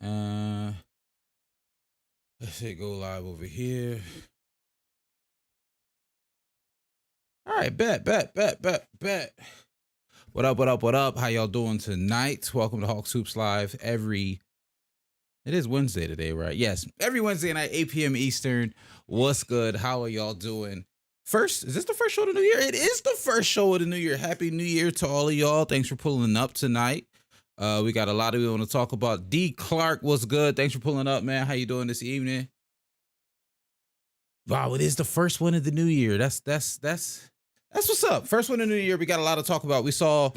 Uh, let's say go live over here. All right, bet. What up, what up, what up? How y'all doing tonight? Welcome to Hawks Hoops Live. It is Wednesday today, right? Yes, every Wednesday night, 8 p.m. Eastern. What's good? How are y'all doing? Is this the first show of the new year? It is the first show of the new year. Happy New Year to all of y'all. Thanks for pulling up tonight. We got a lot of we want to talk about. D. Clark, what's good? Thanks for pulling up, man. How you doing this evening? Wow, it is the first one of the new year. That's what's up. First one of the new year. We got a lot to talk about. So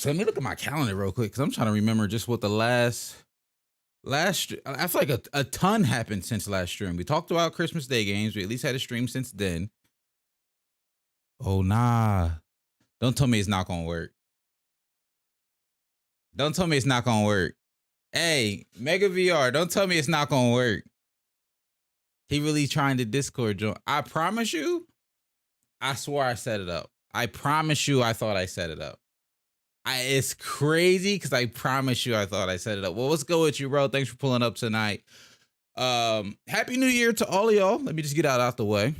let me look at my calendar real quick because I'm trying to remember just what the last. I feel like a ton happened since last stream. We talked about Christmas Day games. We at least had a stream since then. Oh nah! Don't tell me it's not gonna work. Don't tell me it's not gonna work. Hey, Mega VR, don't tell me it's not gonna work. He really trying to Discord join. I promise you, I swore I set it up. I promise you I thought I set it up. It's crazy because I promise you I thought I set it up. Well, let's go with you, bro. Thanks for pulling up tonight. Happy New Year to all of y'all. Let me just get out the way.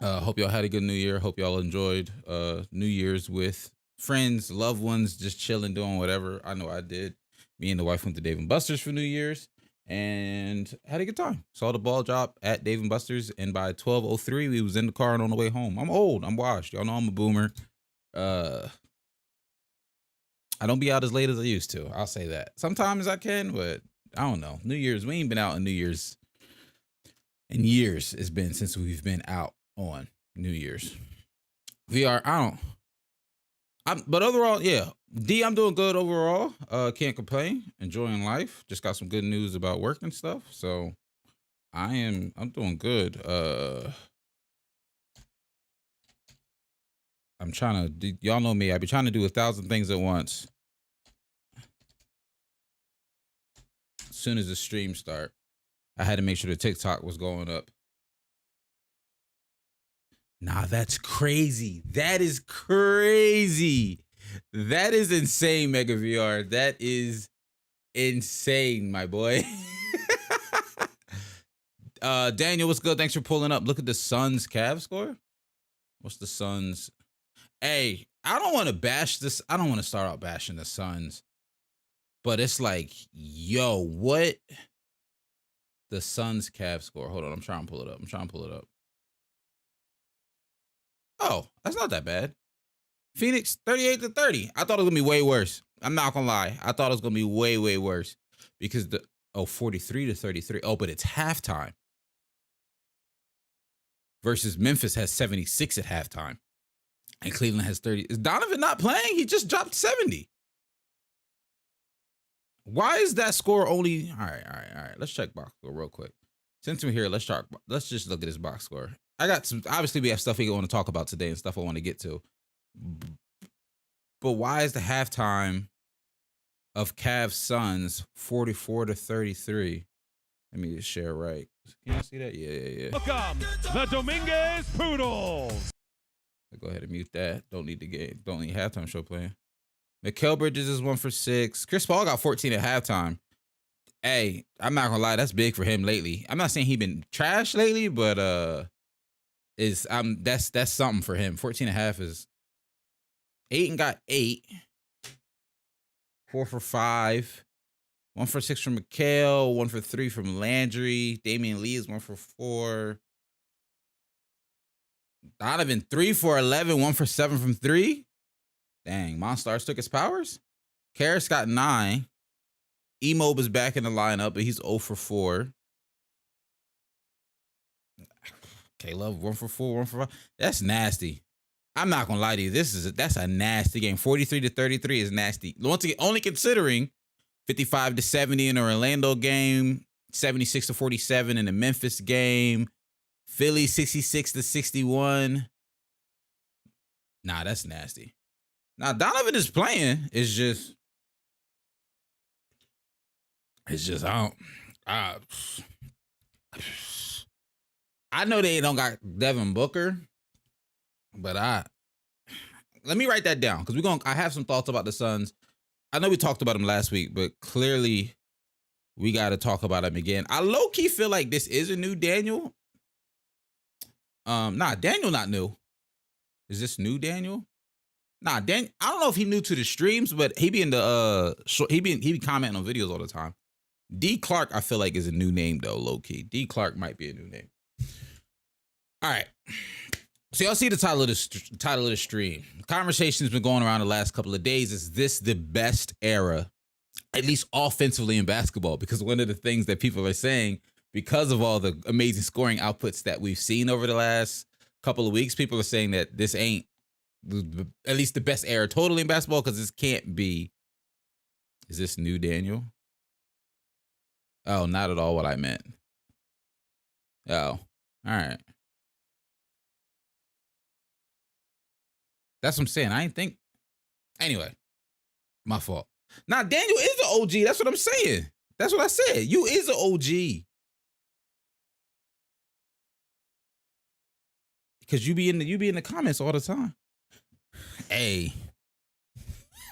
Hope y'all had a good New Year. Hope y'all enjoyed New Year's with friends, loved ones, just chilling, doing whatever. I know I did. Me and the wife went to Dave & Buster's for New Year's and had a good time. Saw the ball drop at Dave & Buster's, and by 12:03, we was in the car and on the way home. I'm old. I'm washed. Y'all know I'm a boomer. I don't be out as late as I used to. I'll say that. Sometimes I can, but I don't know. New Year's, we ain't been out on New Year's in years. It's been since we've been out on New Year's. But overall, yeah. D, I'm doing good overall. Can't complain. Enjoying life. Just got some good news about work and stuff. So I'm doing good. I'm trying to y'all know me. I be trying to do 1,000 things at once. As soon as the stream start, I had to make sure the TikTok was going up. Nah, that's crazy. That is crazy. That is insane, Mega VR. That is insane, my boy. Daniel, what's good? Thanks for pulling up. Look at the Suns Cavs score. What's the Suns? Hey, I don't want to bash this. I don't want to start out bashing the Suns. But it's like, yo, what? The Suns Cavs score. Hold on, I'm trying to pull it up. Oh, that's not that bad. Phoenix 38-30. I thought it was gonna be way worse. I'm not gonna lie. I thought it was gonna be way, way worse because 43-33. Oh, but it's halftime. Versus Memphis has 76 at halftime. And Cleveland has 30. Is Donovan not playing? He just dropped 70. Why is that score only? All right. Let's check box score real quick. Since we're here, let's just look at his box score. I got some, obviously we have stuff we want to talk about today and stuff I want to get to. But why is the halftime of Cavs Suns 44-33? Let me just share right. Can you see that? Yeah. Welcome, the Dominguez Poodles. Go ahead and mute that. Don't need halftime show playing. Mikal Bridges is 1 for 6. Chris Paul got 14 at halftime. Hey, I'm not gonna lie, that's big for him lately. I'm not saying he been trash lately, but that's something for him. 14 and a half is Ayton got 8. 4 for 5. 1 for 6 from Mikal, 1 for 3 from Landry. Damian Lee is 1 for 4. Donovan 3 for 11, 1 for 7 from 3. Dang, Monstars took his powers. Karras got 9. Emob is back in the lineup, but he's 0 for 4. K-Love 1 for 4, 1 for 5. That's nasty. I'm not gonna lie to you. That's a nasty game. 43-33 is nasty. Once again, only considering 55-70 in the Orlando game, 76-47 in the Memphis game, Philly 66-61. Nah, that's nasty. Now Donovan is playing. It's just I know they don't got Devin Booker, but let me write that down because I have some thoughts about the Suns. I know we talked about them last week, but clearly we got to talk about him again. I low key feel like this is a new Daniel. Nah, Daniel not new. Is this new Daniel? Nah, Dan. I don't know if he new to the streams, but he be in the he be commenting on videos all the time. D Clark, I feel like is a new name though, low key. D Clark might be a new name. All right. So y'all see the title of the stream. The conversation's been going around the last couple of days. Is this the best era, at least offensively in basketball? Because one of the things that people are saying, because of all the amazing scoring outputs that we've seen over the last couple of weeks, people are saying that this ain't at least the best era totally in basketball, because this can't be. Is this new Daniel? Oh, not at all what I meant. Oh, all right. That's what I'm saying. I ain't think. Anyway, my fault. Now, Daniel is an OG. That's what I'm saying. That's what I said. You is an OG. Because you be in the comments all the time. Hey,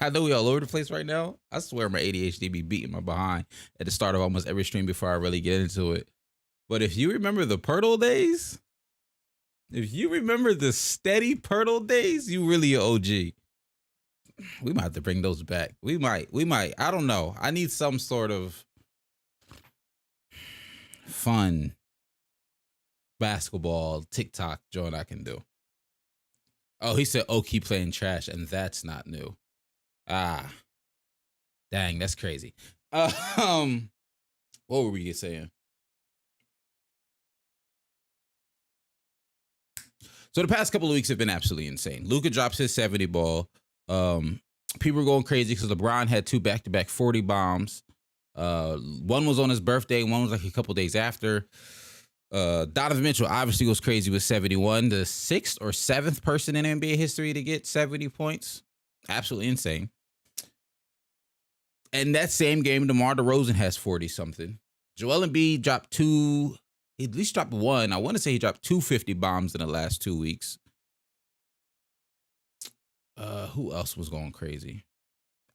I know we all over the place right now. I swear my ADHD be beating my behind at the start of almost every stream before I really get into it. But if you remember the Pirtle days, if you remember the steady Pirtle days, you really an OG. We might have to bring those back. We might. I don't know. I need some sort of fun basketball TikTok joint I can do. Oh, he said, oh, keep playing trash, and that's not new. Ah, dang, that's crazy. What were we saying? So the past couple of weeks have been absolutely insane. Luka drops his 70 ball. People were going crazy because LeBron had 2 back-to-back 40 bombs. One was on his birthday, one was like a couple days after. Donovan Mitchell obviously goes crazy with 71. The 6th or 7th person in NBA history to get 70 points. Absolutely insane. And that same game, DeMar DeRozan has 40-something. Joel Embiid dropped 2, he at least dropped 1. I want to say he dropped 2 50 bombs in the last 2 weeks. Who else was going crazy?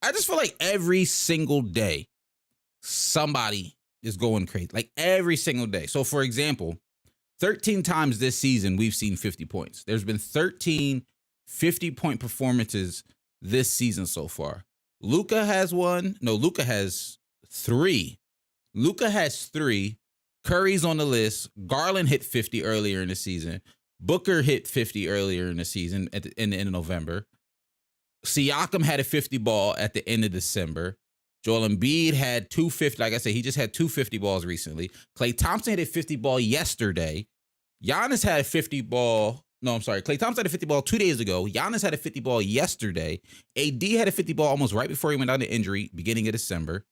I just feel like every single day, somebody is going crazy. Like every single day. So for example, 13 times this season, we've seen 50 points. There's been 13 50-point performances this season so far. Luka has 1. No, Luka has 3. Luka has 3. Curry's on the list. Garland hit 50 earlier in the season. Booker hit 50 earlier in the season in the end of November. Siakam had a 50 ball at the end of December. Joel Embiid had 250. Like I said, he just had 250 balls recently. Klay Thompson had a 50 ball yesterday. Giannis had a 50 ball. No, I'm sorry. Klay Thompson had a 50 ball 2 days ago. Giannis had a 50 ball yesterday. AD had a 50 ball almost right before he went down to injury, beginning of December.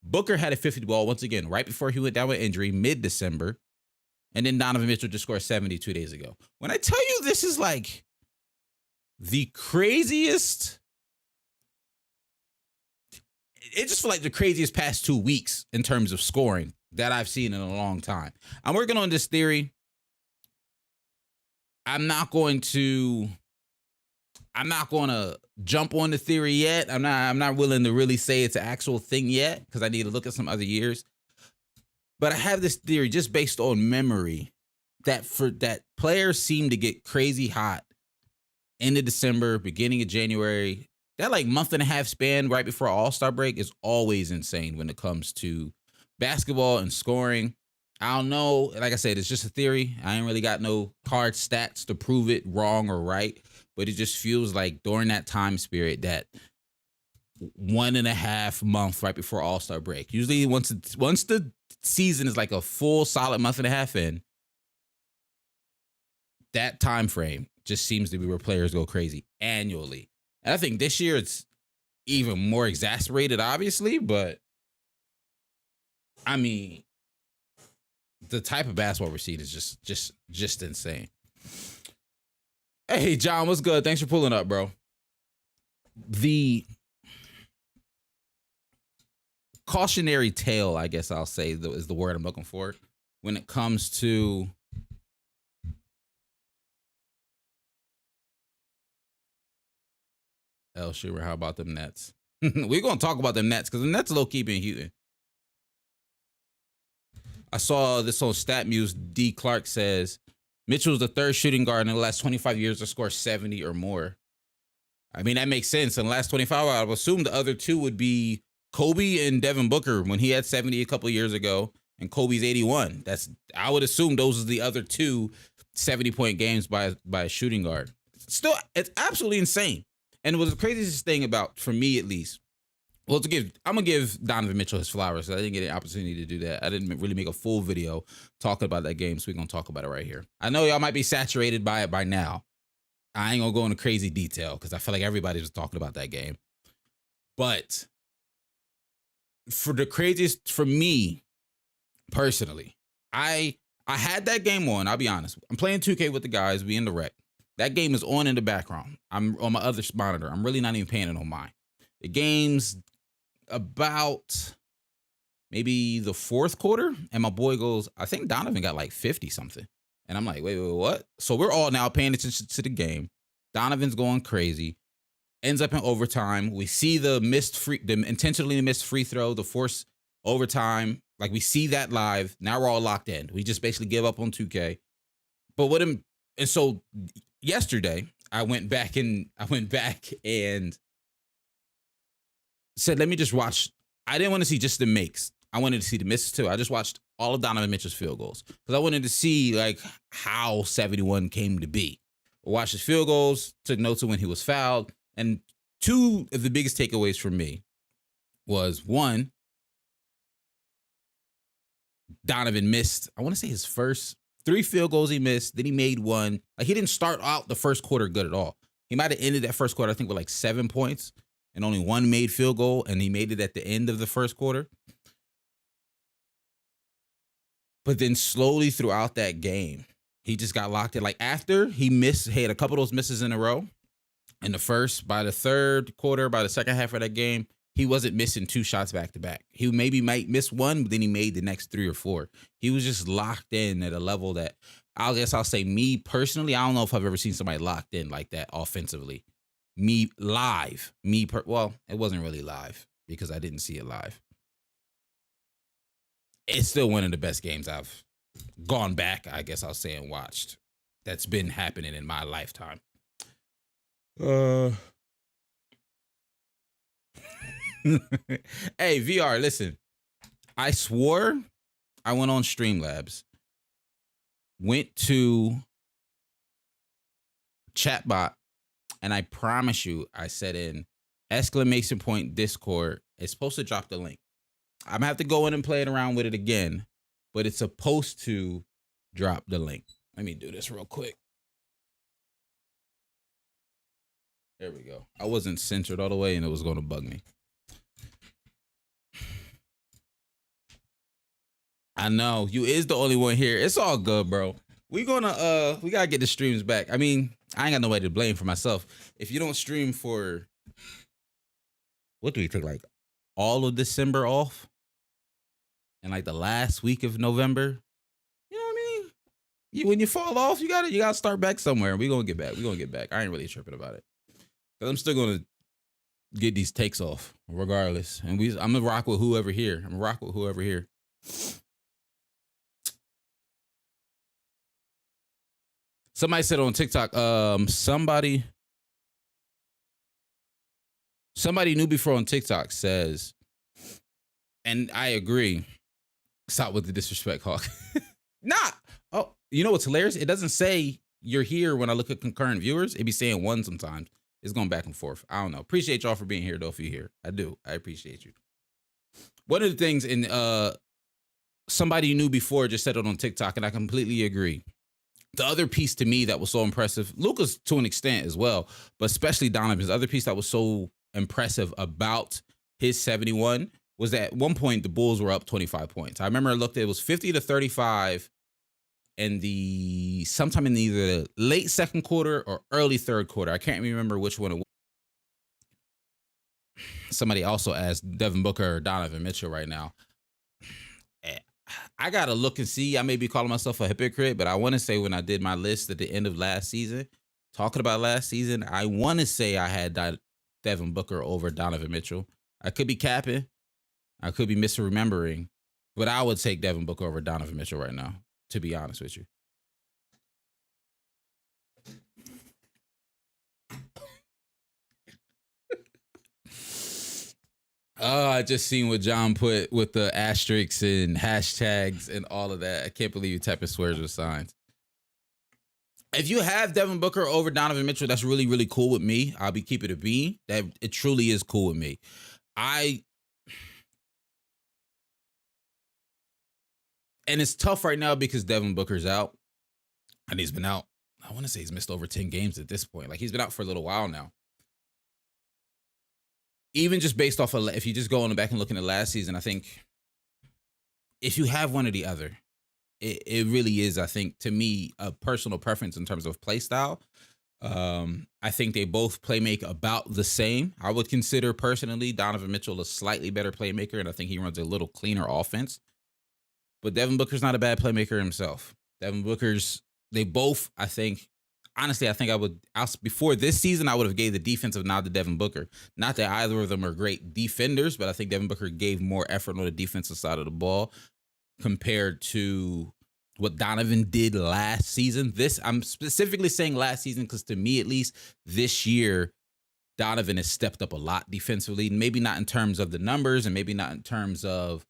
Booker had a 50 ball once again right before he went down with injury, mid-December. And then Donovan Mitchell just scored 70 2 days ago. When I tell you this is like the craziest, it just feels like the craziest past 2 weeks in terms of scoring that I've seen in a long time. I'm working on this theory. I'm not going to jump on the theory yet. I'm not willing to really say it's an actual thing yet because I need to look at some other years. But I have this theory just based on memory that players seem to get crazy hot end of December, beginning of January. That like month and a half span right before All-Star break is always insane when it comes to basketball and scoring. I don't know. Like I said, it's just a theory. I ain't really got no hard stats to prove it wrong or right. But it just feels like during that time period, that 1.5 month right before All-Star break. Usually once the season is like a full solid month and a half in, that time frame just seems to be where players go crazy annually. And I think this year it's even more exacerbated, obviously, but I mean, the type of basketball we're seeing is just insane. Hey, John, what's good? Thanks for pulling up, bro. The cautionary tale, I guess I'll say, is the word I'm looking for when it comes to El Schumer. How about them Nets? We're going to talk about them Nets because the Nets low-key been Houston. I saw this on StatMuse. D. Clark says Mitchell's the third shooting guard in the last 25 years to score 70 or more. I mean, that makes sense. In the last 25, I would assume the other two would be Kobe and Devin Booker when he had 70 a couple of years ago, and Kobe's 81. I would assume those are the other two 70-point games by a shooting guard. Still, it's absolutely insane. And it was the craziest thing about, for me at least, well, I'm gonna give Donovan Mitchell his flowers. I didn't get an opportunity to do that. I didn't really make a full video talking about that game, so we're gonna talk about it right here. I know y'all might be saturated by it by now. I ain't gonna go into crazy detail because I feel like everybody was talking about that game. But for me personally, I had that game on. I'll be honest. I'm playing 2K with the guys. We in the rec. That game is on in the background. I'm on my other monitor. I'm really not even paying it on mine. The game's about maybe the fourth quarter, and my boy goes, I think Donovan got like 50 something. And I'm like, wait, what? So we're all now paying attention to the game. Donovan's going crazy. Ends up in overtime. We see the intentionally missed free throw, the forced overtime. Like, we see that live. Now we're all locked in. We just basically give up on 2K. But and so yesterday I went back and said, let me just watch. I didn't want to see just the makes. I wanted to see the misses too. I just watched all of Donovan Mitchell's field goals because I wanted to see like how 71 came to be. I watched his field goals, took notes of when he was fouled, and two of the biggest takeaways for me was, one, Donovan missed, I want to say his first 3 field goals he missed. Then he made one. Like, he didn't start out the first quarter good at all. He might have ended that first quarter, I think, with like 7 points and only one made field goal, and he made it at the end of the first quarter. But then slowly throughout that game, he just got locked in. Like, after he had a couple of those misses in a row in the first, by the third quarter, by the second half of that game, he wasn't missing 2 shots back to back. He might miss one, but then he made the next 3 or 4. He was just locked in at a level that I'll say, me personally, I don't know if I've ever seen somebody locked in like that offensively. Well, it wasn't really live because I didn't see it live. It's still one of the best games I've gone back, I guess I'll say, and watched. That's been happening in my lifetime. Hey, VR, listen. I swore I went on Streamlabs, went to chatbot, and I promise you, I said in ! Discord, it's supposed to drop the link. I'm gonna have to go in and play it around with it again, but it's supposed to drop the link. Let me do this real quick. There we go. I wasn't censored all the way and it was going to bug me. I know you is the only one here. It's all good, bro. We gotta get the streams back. I mean, I ain't got nobody to blame for myself. If you don't stream for, what do we take, like all of December off? And like the last week of November, you know what I mean? When you fall off, you gotta start back somewhere. We're gonna get back. I ain't really tripping about it. Cause I'm still gonna get these takes off regardless. And I'm gonna rock with whoever here. Somebody said on TikTok, somebody new before on TikTok says, and I agree, stop with the disrespect, Hawk. Nah. Oh, you know what's hilarious? It doesn't say you're here when I look at concurrent viewers. It be saying 1 sometimes. It's going back and forth. I don't know. Appreciate y'all for being here, though, if you're here. I do. I appreciate you. One of the things somebody knew before just said it on TikTok, and I completely agree. The other piece to me that was so impressive, Luka's to an extent as well, but especially Donovan's other piece that was so impressive about his 71 was that at one point the Bulls were up 25 points. I remember I looked at it was 50-35 in sometime in either the late second quarter or early third quarter. I can't remember which one it was. Somebody also asked Devin Booker or Donovan Mitchell right now. I gotta look and see. I may be calling myself a hypocrite, but I want to say when I did my list at the end of last season, talking about last season, I want to say I had Devin Booker over Donovan Mitchell. I could be capping. I could be misremembering, But I would take Devin Booker over Donovan Mitchell right now, to be honest with you. I just seen what John put with the asterisks and hashtags and all of that. I can't believe you typing swears with signs. If you have Devin Booker over Donovan Mitchell, that's really, really cool with me. I'll be keeping it a B. That it truly is cool with me. And it's tough right now because Devin Booker's out. And he's been out. I want to say he's missed over 10 games at this point. Like, he's been out for a little while now. Even just based off of, if you just go on back and looking at last season, I think if you have one or the other, it really is, I think, to me, a personal preference in terms of play style. I think they both make about the same. I would consider personally Donovan Mitchell a slightly better playmaker, and I think he runs a little cleaner offense. But Devin Booker's not a bad playmaker himself. They both, I think, honestly, I think before this season, I would have gave the defensive nod to Devin Booker. Not that either of them are great defenders, but I think Devin Booker gave more effort on the defensive side of the ball compared to what Donovan did last season. I'm specifically saying last season because to me, at least, this year, Donovan has stepped up a lot defensively. Maybe not in terms of the numbers and maybe not in terms of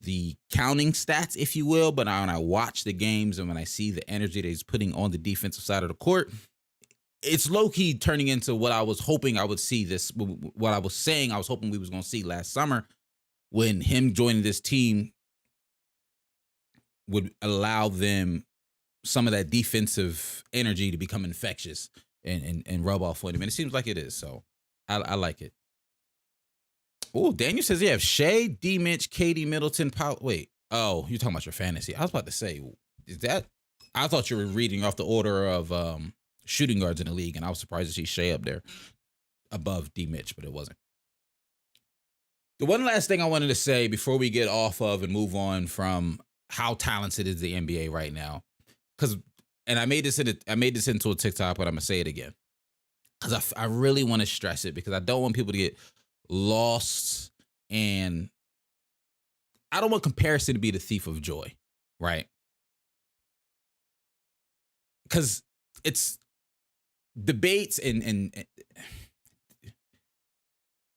the counting stats, if you will, but when I watch the games and when I see the energy that he's putting on the defensive side of the court, it's low-key turning into what I was hoping I would see what I was saying I was hoping we was going to see last summer when him joining this team would allow them some of that defensive energy to become infectious and rub off on him. And it seems like it is, so I like it. Oh, Daniel says you have Shea, D. Mitch, Katie, Middleton, wait. Oh, you're talking about your fantasy. I was about to say, is that? I thought you were reading off the order of shooting guards in the league, and I was surprised to see Shea up there above D. Mitch, but it wasn't. The one last thing I wanted to say before we get off of and move on from how talented is the NBA right now, and I made this into a TikTok, but I'm gonna say it again because I really want to stress it because I don't want people to get lost, and I don't want comparison to be the thief of joy, right? Because it's debates and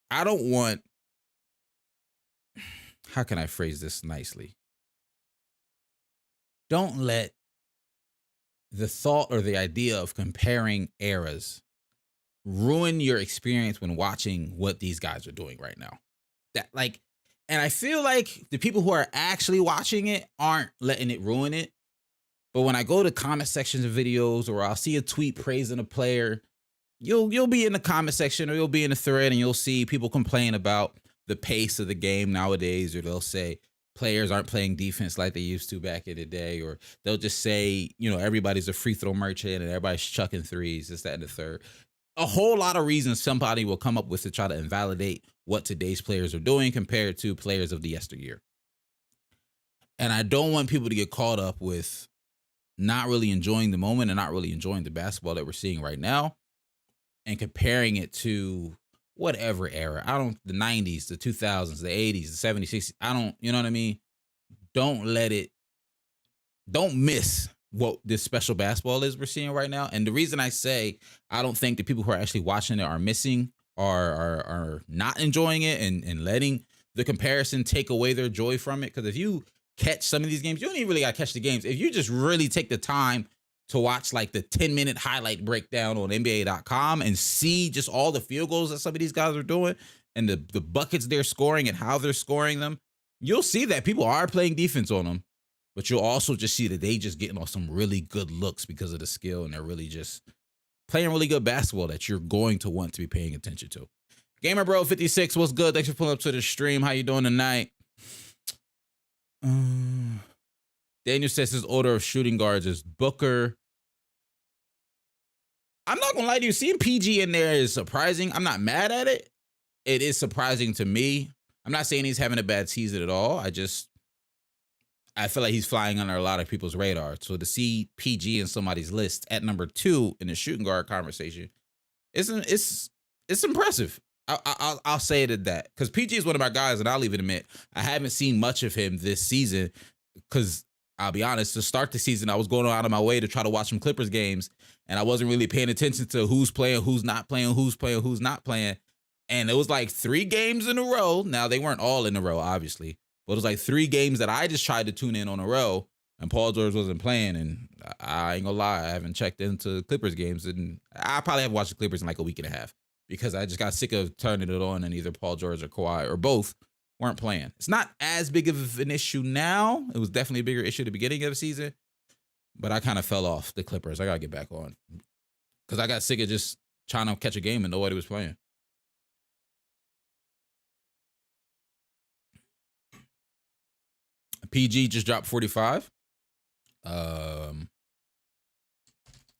I don't want, how can I phrase this nicely? Don't let the thought or the idea of comparing eras ruin your experience when watching what these guys are doing right now. And I feel like the people who are actually watching it aren't letting it ruin it. But when I go to comment sections of videos or I'll see a tweet praising a player, you'll be in the comment section or you'll be in the thread and you'll see people complain about the pace of the game nowadays, or they'll say players aren't playing defense like they used to back in the day, or they'll just say, everybody's a free throw merchant and everybody's chucking threes, this, that, and the third. A whole lot of reasons somebody will come up with to try to invalidate what today's players are doing compared to players of the yesteryear. And I don't want people to get caught up with not really enjoying the moment and not really enjoying the basketball that we're seeing right now and comparing it to whatever era. The 90s, the 2000s, the 80s, the 70s, 60s. You know what I mean? Don't miss what this special basketball is we're seeing right now. And the reason I say I don't think the people who are actually watching it are missing are not enjoying it and letting the comparison take away their joy from it. Because if you catch some of these games, you don't even really got to catch the games. If you just really take the time to watch like the 10-minute highlight breakdown on NBA.com and see just all the field goals that some of these guys are doing and the buckets they're scoring and how they're scoring them, you'll see that people are playing defense on them. But you'll also just see that they just getting on some really good looks because of the skill, and they're really just playing really good basketball that you're going to want to be paying attention to. Gamer Bro 56, what's good? Thanks for pulling up to the stream. How you doing tonight? Daniel says his order of shooting guards is Booker. I'm not gonna lie to you, seeing PG in there is surprising. I'm not mad at it. It is surprising to me. I'm not saying he's having a bad season at all. I feel like he's flying under a lot of people's radar. So to see PG in somebody's list at number 2 in the shooting guard conversation, it's impressive. I'll say it at that, because PG is one of my guys, and I'll even admit I haven't seen much of him this season. Because I'll be honest, to start the season, I was going out of my way to try to watch some Clippers games, and I wasn't really paying attention to who's playing, who's not playing, who's playing, who's not playing. And it was like 3 games in a row. Now, they weren't all in a row, obviously, but it was like 3 games that I just tried to tune in on a row, and Paul George wasn't playing. And I ain't gonna lie, I haven't checked into Clippers games, and I probably haven't watched the Clippers in like a week and a half, because I just got sick of turning it on and either Paul George or Kawhi or both weren't playing. It's not as big of an issue now. It was definitely a bigger issue at the beginning of the season, but I kind of fell off the Clippers. I gotta get back on, because I got sick of just trying to catch a game and nobody was playing. PG just dropped 45.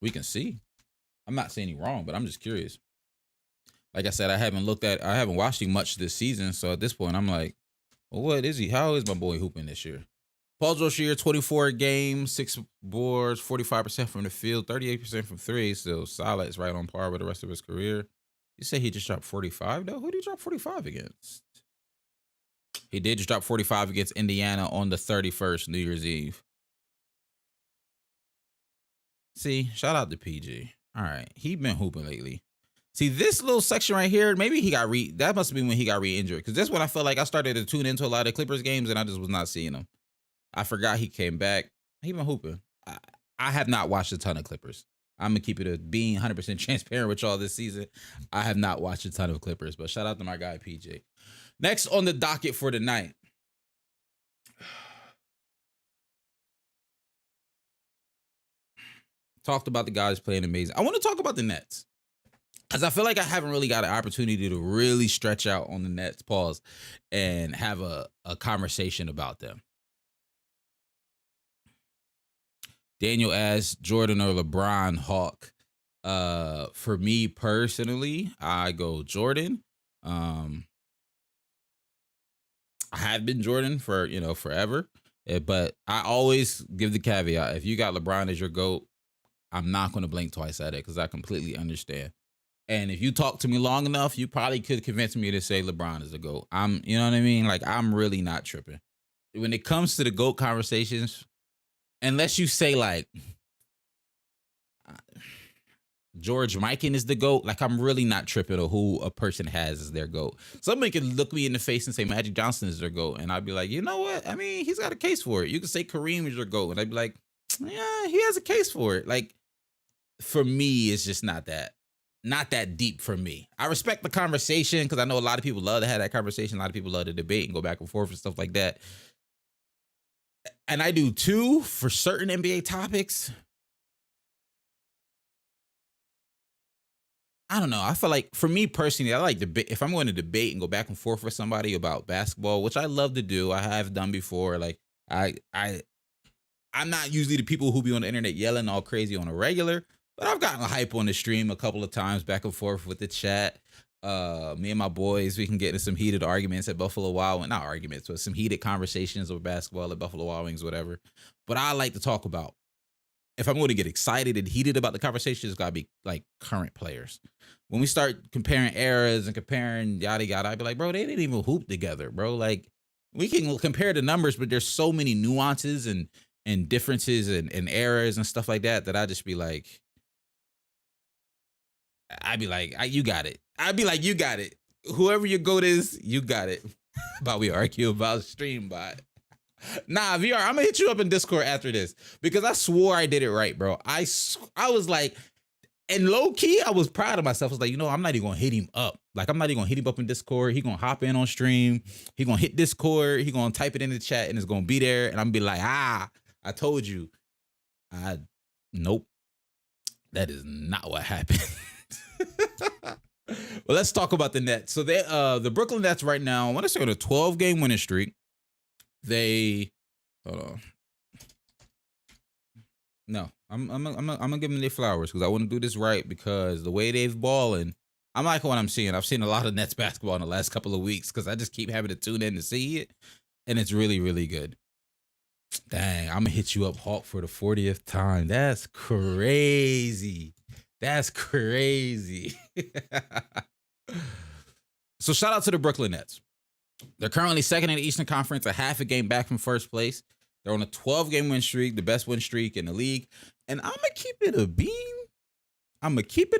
We can see. I'm not saying he's wrong, but I'm just curious. Like I said, I haven't watched him much this season. So at this point, I'm like, well, what is he? How is my boy hooping this year? Paul George here, 24 games, 6 boards, 45% from the field, 38% from 3. So solid. It's right on par with the rest of his career. You say he just dropped 45 though? Who did he drop 45 against? He did just drop 45 against Indiana on the 31st, New Year's Eve. See, shout out to PG. All right, he been hooping lately. See, this little section right here, maybe he got that must have been when he got re-injured, because this one I felt like I started to tune into a lot of Clippers games and I just was not seeing him. I forgot he came back. He been hooping. I have not watched a ton of Clippers. I'm going to keep it being 100% transparent with y'all this season. I have not watched a ton of Clippers, but shout out to my guy, PJ. Next on the docket for tonight. Talked about the guys playing amazing. I want to talk about the Nets, because I feel like I haven't really got an opportunity to really stretch out on the Nets, pause, and have a conversation about them. Daniel asks, Jordan or LeBron, Hawk. For me personally, I go Jordan. I have been Jordan for, forever. But I always give the caveat, if you got LeBron as your GOAT, I'm not going to blink twice at it, because I completely understand. And if you talk to me long enough, you probably could convince me to say LeBron is the GOAT. You know what I mean? Like, I'm really not tripping. When it comes to the GOAT conversations, unless you say like George Mikan is the GOAT, like, I'm really not tripping on who a person has as their GOAT. Somebody could look me in the face and say Magic Johnson is their GOAT, and I'd be like, you know what? I mean, he's got a case for it. You could say Kareem is your GOAT, and I'd be like, yeah, he has a case for it. Like, for me, it's just not that deep for me. I respect the conversation, because I know a lot of people love to have that conversation. A lot of people love to debate and go back and forth and stuff like that. And I do too for certain NBA topics. I don't know. I feel like, for me personally, I like debate. If I'm going to debate and go back and forth with somebody about basketball, which I love to do, I have done before. Like, I'm not usually the people who be on the internet yelling all crazy on a regular, but I've gotten hype on the stream a couple of times back and forth with the chat. Me and my boys, we can get into some heated arguments at Buffalo Wild Wings. Not arguments, but some heated conversations over basketball at Buffalo Wild Wings, whatever. But I like to talk about, if I'm going to get excited and heated about the conversation, it's got to be like current players. When we start comparing eras and comparing yada yada, I'd be like, bro, they didn't even hoop together, bro. Like, we can compare the numbers, but there's so many nuances and differences and errors and stuff like that I just be like, I'd be like, you got it. I'd be like, you got it. Whoever your GOAT is, you got it. But we argue about stream bot. Nah, VR, I'm gonna hit you up in Discord after this, because I swore I did it right, bro. I was like, and low key, I was proud of myself. I was like, I'm not even gonna hit him up. Like, I'm not even gonna hit him up in Discord. He gonna hop in on stream. He gonna hit Discord. He gonna type it in the chat, and it's gonna be there. And I'm gonna be like, I told you. Nope. That is not what happened. Well, let's talk about the Nets. So the Brooklyn Nets right now, I want to say on a 12-game winning streak. Hold on. No, I'm gonna give them their flowers, because I want to do this right, because the way they've balling, I'm liking what I'm seeing. I've seen a lot of Nets basketball in the last couple of weeks, because I just keep having to tune in to see it, and it's really, really good. Dang, I'm gonna hit you up, Hawk, for the 40th time. That's crazy. That's crazy. So shout out to the Brooklyn Nets. They're currently second in the Eastern Conference, a half a game back from first place. They're on a 12-game win streak, the best win streak in the league. And I'm going to keep it a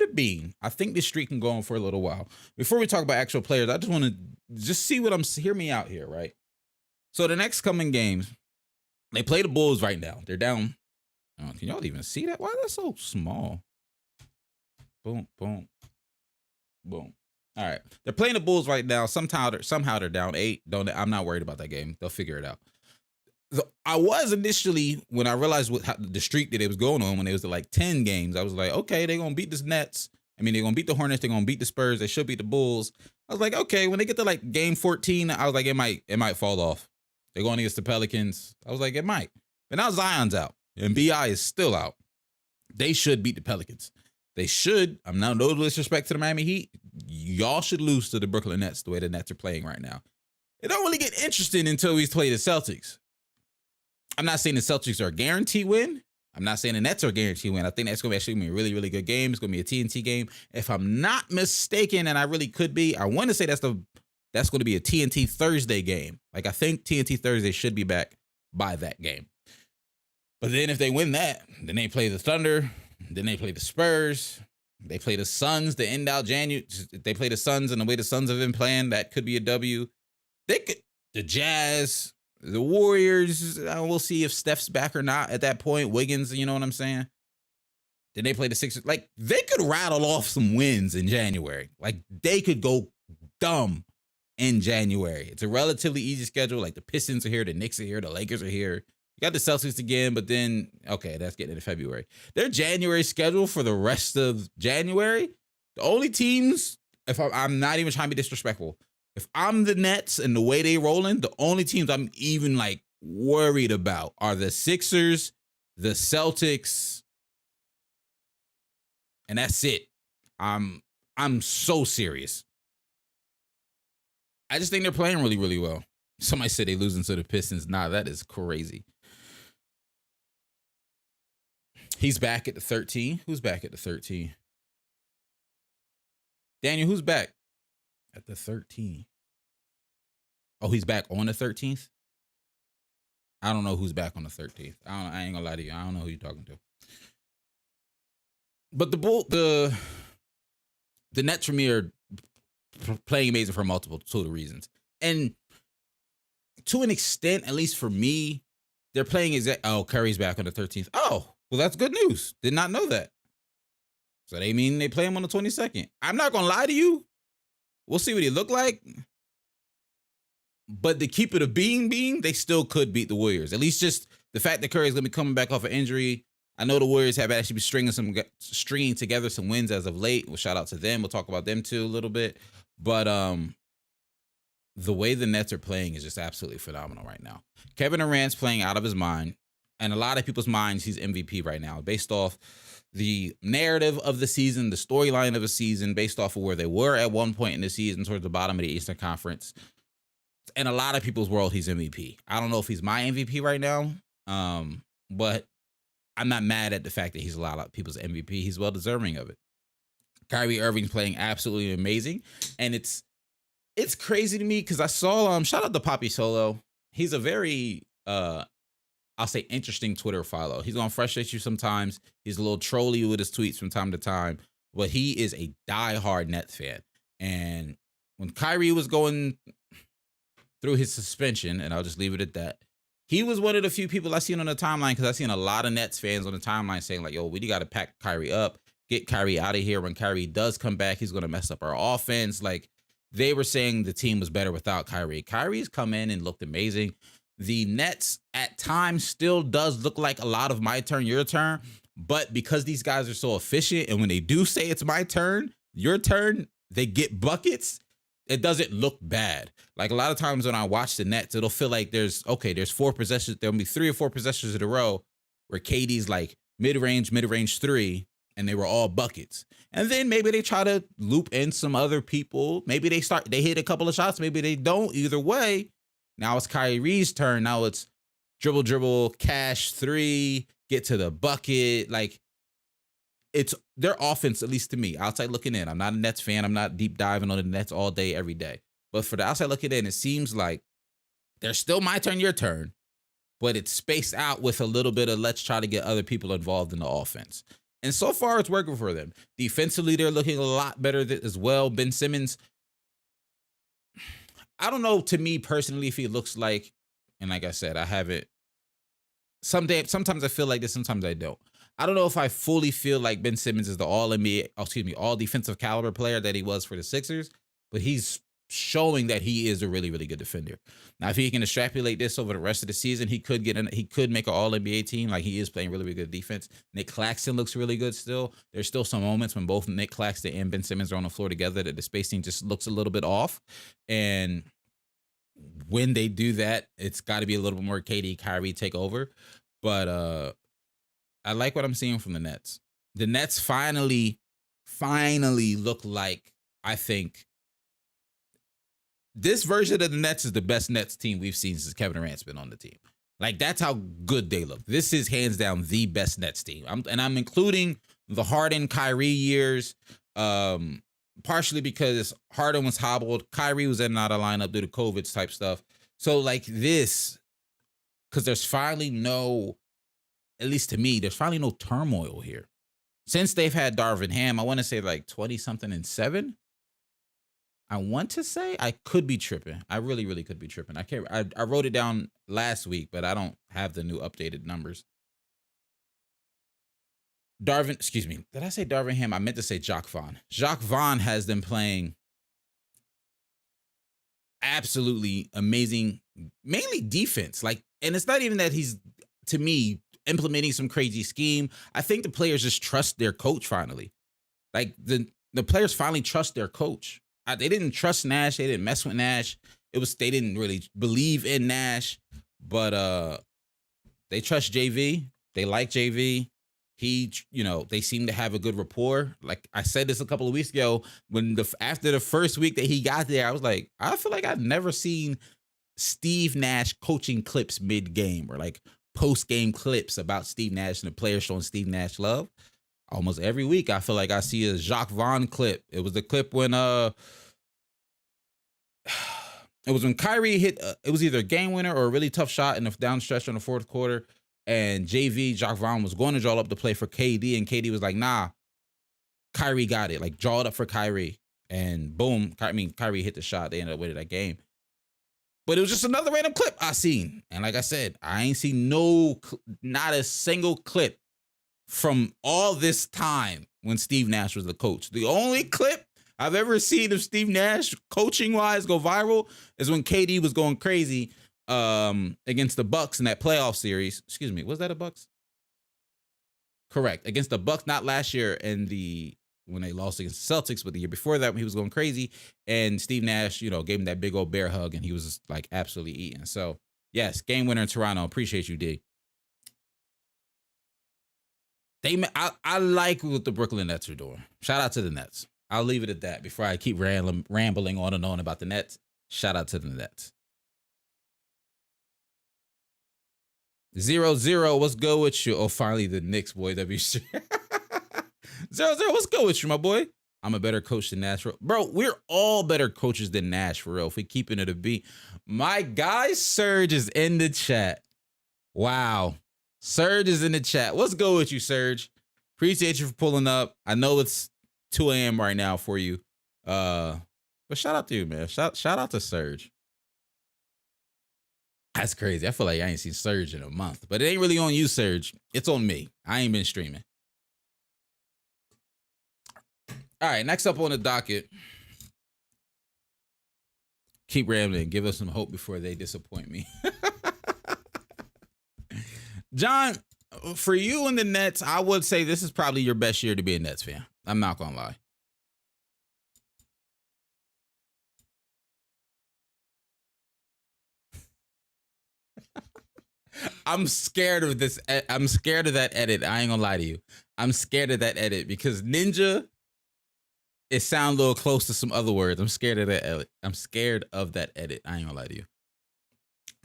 bean. I think this streak can go on for a little while. Before we talk about actual players, I just want to see hear me out here, right? So the next coming games, they play the Bulls right now. They're down. Can y'all even see that? Why are they so small? Boom, boom, boom. All right. They're playing the Bulls right now. Somehow they're down 8. I'm not worried about that game. They'll figure it out. I was initially, when I realized the streak that it was going on, when it was like 10 games, I was like, okay, they're going to beat the Nets. I mean, they're going to beat the Hornets. They're going to beat the Spurs. They should beat the Bulls. I was like, okay, when they get to like game 14, I was like, it might fall off. They're going against the Pelicans. I was like, it might. But now Zion's out and BI is still out. They should beat the Pelicans. They should. I'm now no disrespect to the Miami Heat. Y'all should lose to the Brooklyn Nets the way the Nets are playing right now. It don't really get interesting until we play the Celtics. I'm not saying the Celtics are a guaranteed win. I'm not saying the Nets are a guaranteed win. I think that's going to actually be a really, really good game. It's going to be a TNT game. If I'm not mistaken, and I really could be, I want to say that's going to be a TNT Thursday game. Like, I think TNT Thursday should be back by that game. But then if they win that, then they play the Thunder. Then they play the Spurs. They play the Suns to end out January. They play the Suns, and the way the Suns have been playing, that could be a W. The Jazz, the Warriors. We'll see if Steph's back or not at that point. Wiggins, you know what I'm saying? Then they play the Sixers. Like, they could rattle off some wins in January. Like, they could go dumb in January. It's a relatively easy schedule. Like, the Pistons are here, the Knicks are here, the Lakers are here. You got the Celtics again, but then, okay, that's getting into February. Their January schedule for the rest of January, the only teams, if I'm not even trying to be disrespectful, if I'm the Nets and the way they rolling, the only teams I'm even like worried about are the Sixers, the Celtics, and that's it. I'm so serious. I just think they're playing really, really well. Somebody said they losing to the Pistons. Nah, that is crazy. He's back at the 13. Who's back at the 13? Daniel, who's back at the 13? Oh, he's back on the 13th? I don't know who's back on the 13th. I ain't gonna lie to you. I don't know who you're talking to. But the Nets for me are playing amazing for multiple reasons. And to an extent, at least for me, they're playing Curry's back on the 13th. Oh, well, that's good news. Did not know that. So they mean they play him on the 22nd. I'm not gonna lie to you. We'll see what he look like. But to keep it a being, they still could beat the Warriors. At least just the fact that Curry's gonna be coming back off an injury. I know the Warriors have actually been stringing together some wins as of late. Well, shout out to them. We'll talk about them too a little bit. But the way the Nets are playing is just absolutely phenomenal right now. Kevin Durant's playing out of his mind. And a lot of people's minds, he's MVP right now, based off the narrative of the season, the storyline of the season, based off of where they were at one point in the season towards the bottom of the Eastern Conference. In a lot of people's world, he's MVP. I don't know if he's my MVP right now, but I'm not mad at the fact that he's a lot of people's MVP. He's well deserving of it. Kyrie Irving's playing absolutely amazing. And it's crazy to me because I saw, shout out to Poppy Solo. He's a very, I'll say interesting Twitter follow. He's gonna frustrate you sometimes. He's a little trolly with his tweets from time to time, but he is a diehard Nets fan. And when Kyrie was going through his suspension, and I'll just leave it at that, he was one of the few people I seen on the timeline, because I seen a lot of Nets fans on the timeline saying like, yo, we got to pack Kyrie up, get Kyrie out of here. When Kyrie does come back, he's gonna mess up our offense. Like, they were saying the team was better without Kyrie. Kyrie's come in and looked amazing. The Nets at times still does look like a lot of my turn, your turn. But because these guys are so efficient, and when they do say it's my turn, your turn, they get buckets, it doesn't look bad. Like, a lot of times when I watch the Nets, it'll feel like there's 4 possessions. There'll be 3 or 4 possessions in a row where KD's like mid-range 3, and they were all buckets. And then maybe they try to loop in some other people. Maybe they hit a couple of shots. Maybe they don't. Either way, now it's Kyrie's turn. Now it's dribble, cash 3, get to the bucket. Like, it's their offense, at least to me, outside looking in. I'm not a Nets fan. I'm not deep diving on the Nets all day, every day. But for the outside looking in, it seems like there's still my turn, your turn, but it's spaced out with a little bit of let's try to get other people involved in the offense. And so far, it's working for them. Defensively, they're looking a lot better as well. Ben Simmons, I don't know, to me personally, if he looks like, and like I said, I haven't, sometimes I feel like this, sometimes I don't. I don't know if I fully feel like Ben Simmons is the all defensive caliber player that he was for the Sixers, but he's showing that he is a really, really good defender. Now, if he can extrapolate this over the rest of the season, he could make an all NBA team. Like, he is playing really, really good defense. Nick Claxton looks really good still. There's still some moments when both Nick Claxton and Ben Simmons are on the floor together that the spacing just looks a little bit off. And when they do that, it's got to be a little bit more KD, Kyrie take over. But I like what I'm seeing from the Nets. The Nets finally look like, I think, this version of the Nets is the best Nets team we've seen since Kevin Durant's been on the team. Like, that's how good they look. This is hands down the best Nets team. I'm including the Harden, Kyrie years, partially because Harden was hobbled. Kyrie was in and out of lineup due to COVID type stuff. So like this, because there's finally no, at least to me, there's finally no turmoil here. Since they've had Darvin Ham, I want to say like 20-something and 7. I want to say, I could be tripping. I really, really could be tripping. I wrote it down last week, but I don't have the new updated numbers. Excuse me. Did I say Darvin Ham? I meant to say Jacques Vaughn. Jacques Vaughn has them playing absolutely amazing, mainly defense. Like, and it's not even that he's, to me, implementing some crazy scheme. I think the players just trust their coach finally. Like, the players finally trust their coach. They didn't trust Nash. They didn't mess with Nash. They didn't really believe in Nash, but they trust JV. They like JV. They seem to have a good rapport. Like I said this a couple of weeks ago, after the first week that he got there, I was like, I feel like I've never seen Steve Nash coaching clips mid-game or like post-game clips about Steve Nash and the players showing Steve Nash love. Almost every week, I feel like I see a Jacques Vaughn clip. It was the clip when it was when Kyrie hit. It was either a game winner or a really tough shot in the down stretch on the fourth quarter, and Jacques Vaughn was going to draw up the play for KD, and KD was like, "Nah, Kyrie got it. Like draw it up for Kyrie." And boom, Kyrie hit the shot. They ended up winning that game. But it was just another random clip I seen, and like I said, I ain't seen not a single clip from all this time when Steve Nash was the coach. The only clip I've ever seen of Steve Nash coaching wise go viral is when KD was going crazy against the Bucks in that playoff series. Excuse me, was that a Bucks? Correct. Against the Bucks, not last year when they lost against the Celtics, but the year before that when he was going crazy. And Steve Nash, gave him that big old bear hug and he was just like absolutely eating. So yes, game winner in Toronto. Appreciate you, D. I like what the Brooklyn Nets are doing. Shout out to the Nets. I'll leave it at that before I keep rambling on and on about the Nets. Shout out to the Nets. 0-0, what's good with you? Oh, finally the Knicks, boy. WC. 0-0, what's good with you, my boy? I'm a better coach than Nash. Bro, we're all better coaches than Nash, for real. If we keeping it a beat. My guy Serge is in the chat. Wow. Serge is in the chat. What's good with you, Serge? Appreciate you for pulling up. I know it's 2 a.m. right now for you. But shout out to you, man. Shout out to Serge. That's crazy. I feel like I ain't seen Serge in a month. But it ain't really on you, Serge. It's on me. I ain't been streaming. All right, next up on the docket. Keep rambling. Give us some hope before they disappoint me. John, for you and the Nets, I would say this is probably your best year to be a Nets fan. I'm not going to lie. I'm scared of this. I'm scared of that edit. I ain't going to lie to you. I'm scared of that edit because ninja, it sounds a little close to some other words. I'm scared of that edit. I'm scared of that edit. I ain't going to lie to you.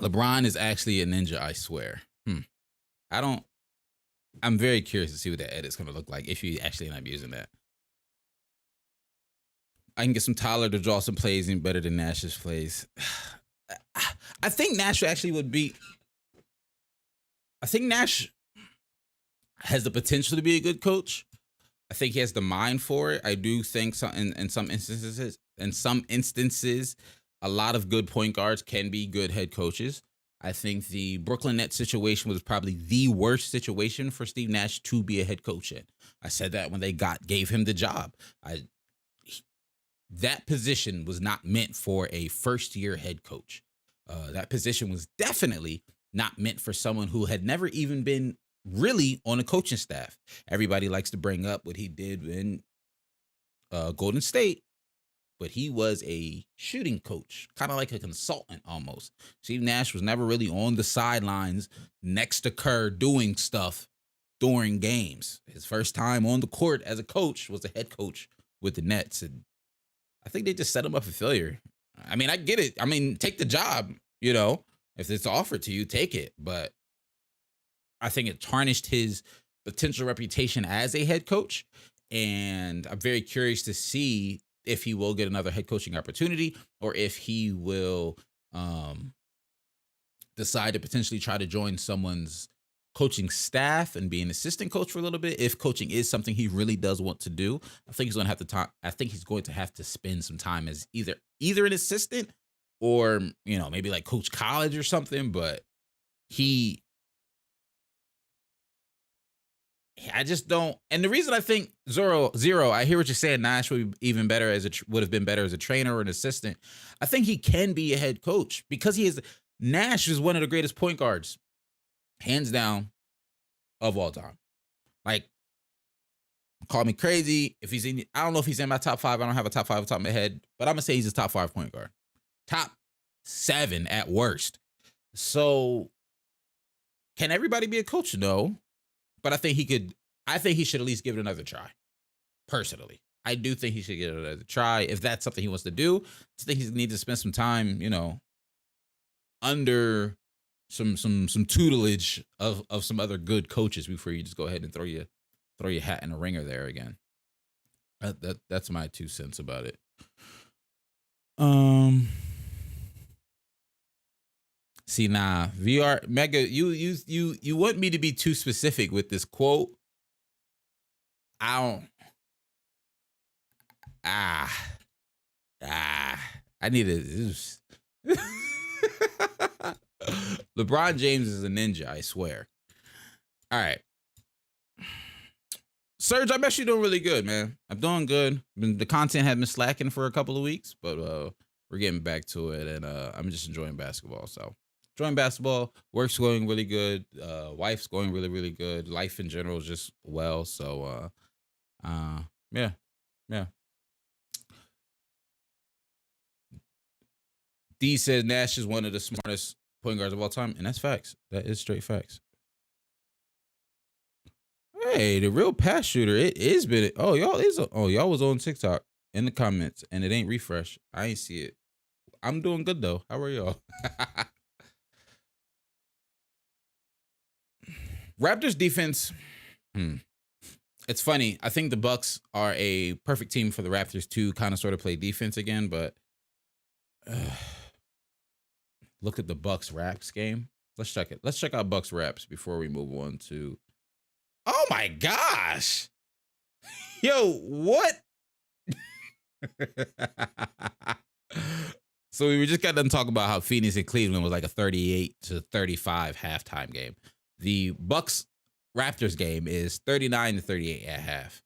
LeBron is actually a ninja, I swear. I don't. I'm very curious to see what that edit's going to look like if you actually end up using that. I can get some Tyler to draw some plays in better than Nash's plays. I think Nash actually would be. I think Nash has the potential to be a good coach. I think he has the mind for it. I do think in some instances, a lot of good point guards can be good head coaches. I think the Brooklyn Nets situation was probably the worst situation for Steve Nash to be a head coach in. I said that when they gave him the job. That position was not meant for a first-year head coach. That position was definitely not meant for someone who had never even been really on a coaching staff. Everybody likes to bring up what he did in Golden State, but he was a shooting coach, kind of like a consultant almost. Steve Nash was never really on the sidelines next to Kerr doing stuff during games. His first time on the court as a coach was a head coach with the Nets, and I think they just set him up for failure. I mean, I get it. I mean, take the job, if it's offered to you, take it. But I think it tarnished his potential reputation as a head coach. And I'm very curious to see if he will get another head coaching opportunity or if he will decide to potentially try to join someone's coaching staff and be an assistant coach for a little bit. If coaching is something he really does want to do, I think he's going to have to spend some time as either an assistant or, maybe like coach college or something. But I just don't. And the reason I think Zero, I hear what you're saying. Nash would be even better would have been better as a trainer or an assistant. I think he can be a head coach because Nash is one of the greatest point guards, hands down, of all time. Like, call me crazy if I don't know if he's in my top 5. I don't have a top 5 on top of my head, but I'm gonna say he's a top 5 point guard, top 7 at worst. So, can everybody be a coach? No. But I think he should at least give it another try. Personally, I do think he should give it another try. If that's something he wants to do, I think he needs to spend some time, under some tutelage of some other good coaches before you just go ahead and throw your hat in the ringer there again. That's my 2 cents about it. See, nah, VR Mega, you want me to be too specific with this quote? I need to. LeBron James is a ninja, I swear. All right, Serge, I'm actually doing really good, man. I'm doing good. The content had been slacking for a couple of weeks, but we're getting back to it, and I'm just enjoying basketball. So. Enjoying basketball, work's going really good, wife's going really, really good, life in general is just well, so yeah. D says Nash is one of the smartest point guards of all time, and that's facts. That is straight facts. Hey, the real pass shooter, it is been. Y'all was on TikTok in the comments, and it ain't refresh. I ain't see it. I'm doing good though. How are y'all? Raptors defense. It's funny. I think the Bucks are a perfect team for the Raptors to kind of sort of play defense again, but look at the Bucks Raps game. Let's check it. Let's check out Bucks Raps before we move on to. Oh my gosh. Yo, what? So we just got done talking about how Phoenix and Cleveland was like a 38-35 halftime game. The Bucks Raptors game is 39-38 at half.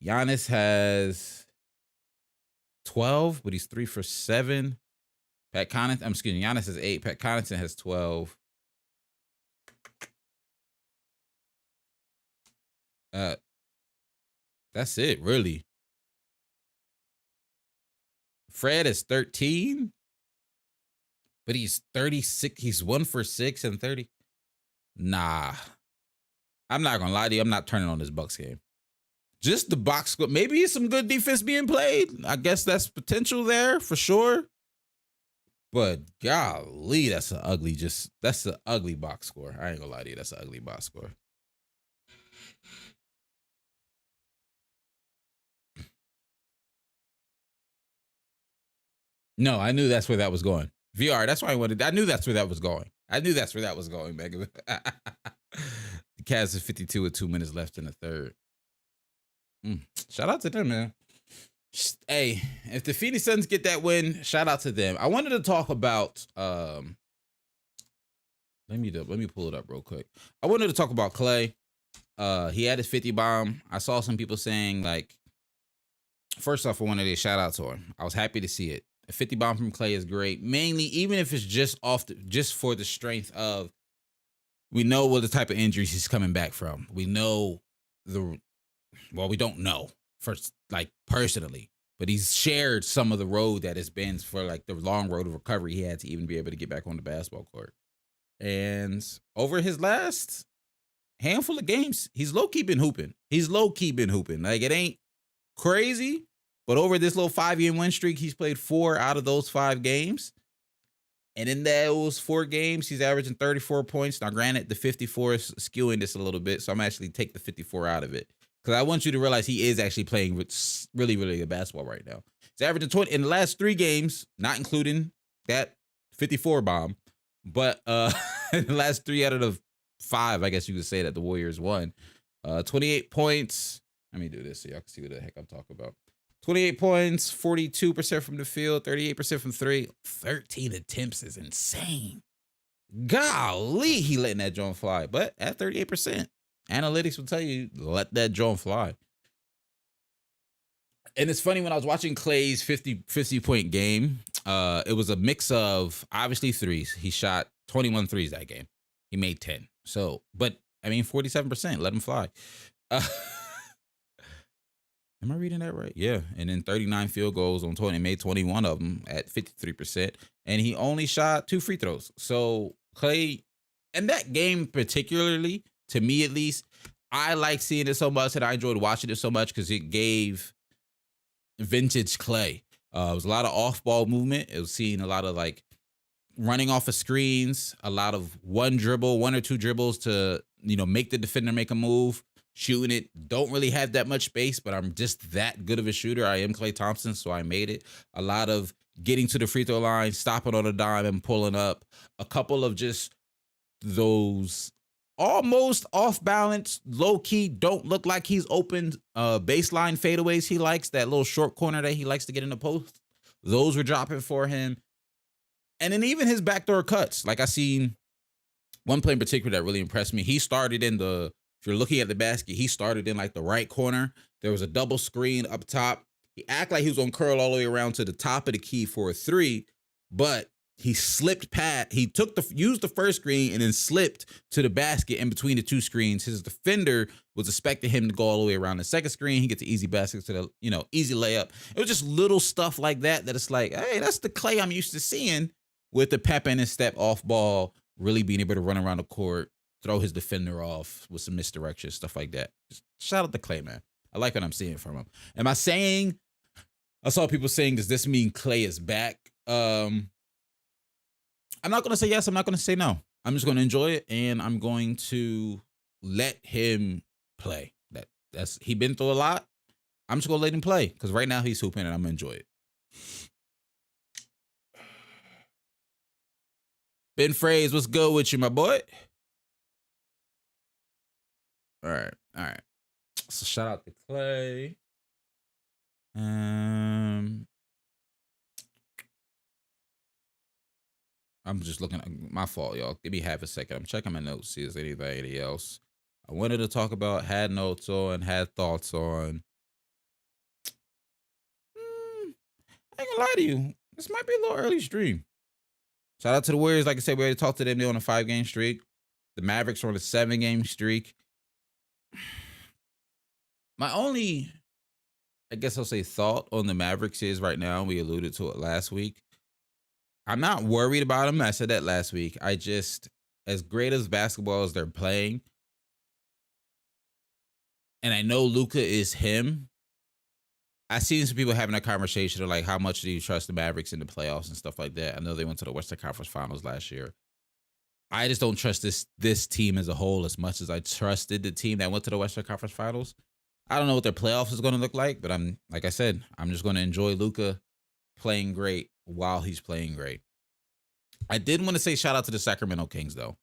Giannis has 12, but he's 3 for 7. Giannis has 8. Pat Connaughton has 12. That's it, really. Fred is 13, but he's 36. He's 1 for 6 and 30. Nah, I'm not gonna lie to you. I'm not turning on this Bucks game. Just the box score. Maybe some good defense being played. I guess that's potential there for sure. But golly, that's an ugly box score. I ain't gonna lie to you. That's an ugly box score. No, I knew that's where that was going. VR. That's why I knew that's where that was going. Mega. The Cavs is 52 with 2 minutes left in the third. Shout out to them, man. Hey, if the Phoenix Suns get that win, shout out to them. I wanted to talk about let me pull it up real quick. I wanted to talk about Klay. He had his 50 bomb. I saw some people saying, like, first off, I wanted to shout out to him. I was happy to see it. A 50 bomb from Klay is great. Mainly, even if it's just for the strength of, we know what the type of injuries he's coming back from. We know we don't know first, like, personally, but he's shared some of the road that has been for, like, the long road of recovery he had to even be able to get back on the basketball court. And over his last handful of games, he's low-key been hooping. Like, it ain't crazy, but over this little 5-game win streak, he's played 4 out of those 5 games. And in those 4 games, he's averaging 34 points. Now, granted, the 54 is skewing this a little bit, so I'm actually take the 54 out of it. Because I want you to realize he is actually playing really, really good basketball right now. He's averaging 20 in the last 3 games, not including that 54 bomb, but in the last 3 out of the 5, I guess you could say, that the Warriors won. 28 points. Let me do this so y'all can see what the heck I'm talking about. 28 points, 42% from the field, 38% from 3, 13 attempts is insane. Golly, he letting that joint fly. But at 38%, analytics will tell you, let that joint fly. And it's funny, when I was watching Klay's 50-point game, it was a mix of, obviously, threes. He shot 21 threes that game. He made 10. So, but, I mean, 47%, let him fly. Am I reading that right? Yeah. And then 39 field goals on 20, made 21 of them at 53%. And he only shot 2 free throws. So Klay, and that game particularly, to me at least, I like seeing it so much, and I enjoyed watching it so much because it gave vintage Klay. It was a lot of off-ball movement. It was seeing a lot of, like, running off of screens, a lot of one or two dribbles to, make the defender make a move. Shooting it, don't really have that much space, but I'm just that good of a shooter. I am Klay Thompson, so I made it. A lot of getting to the free throw line, stopping on a dime and pulling up. A couple of just those almost off balance, low key, don't look like he's open baseline fadeaways he likes, that little short corner that he likes to get in the post. Those were dropping for him. And then even his backdoor cuts. Like, I seen one play in particular that really impressed me. He started in if you're looking at the basket, he started in, like, the right corner. There was a double screen up top. He acted like he was going to curl all the way around to the top of the key for a 3, but he slipped past. He used the first screen and then slipped to the basket in between the 2 screens. His defender was expecting him to go all the way around the second screen. He gets the easy basket to the, easy layup. It was just little stuff like that it's like, hey, that's the Klay I'm used to seeing, with the pep in his step, off ball, really being able to run around the court, throw his defender off with some misdirection, stuff like that. Just shout out to Klay, man. I like what I'm seeing from him. Am I saying, I saw people saying, does this mean Klay is back? I'm not going to say yes. I'm not going to say no. I'm just going to enjoy it, and I'm going to let him play. He been through a lot. I'm just going to let him play, because right now he's hooping, and I'm going to enjoy it. Ben Fraze, what's good with you, my boy? All right. So shout out to Klay. I'm just looking at my fault, y'all. Give me half a second. I'm checking my notes, see if there's anybody else I wanted to talk about, had notes on, had thoughts on. I ain't gonna lie to you. This might be a little early stream. Shout out to the Warriors. Like I said, we already talked to them. They're on a 5-game streak. The Mavericks are on a 7-game streak. My only, I guess I'll say, thought on the Mavericks is right now, we alluded to it last week, I'm not worried about them. I said that last week. I just, as great as basketball as they're playing, and I know Luka is him, I seen some people having a conversation of, like, how much do you trust the Mavericks in the playoffs and stuff like that. I know they went to the Western Conference Finals last year. I just don't trust this team as a whole as much as I trusted the team that went to the Western Conference Finals. I don't know what their playoffs is going to look like, but like I said, I'm just going to enjoy Luka playing great while he's playing great. I did want to say shout out to the Sacramento Kings, though.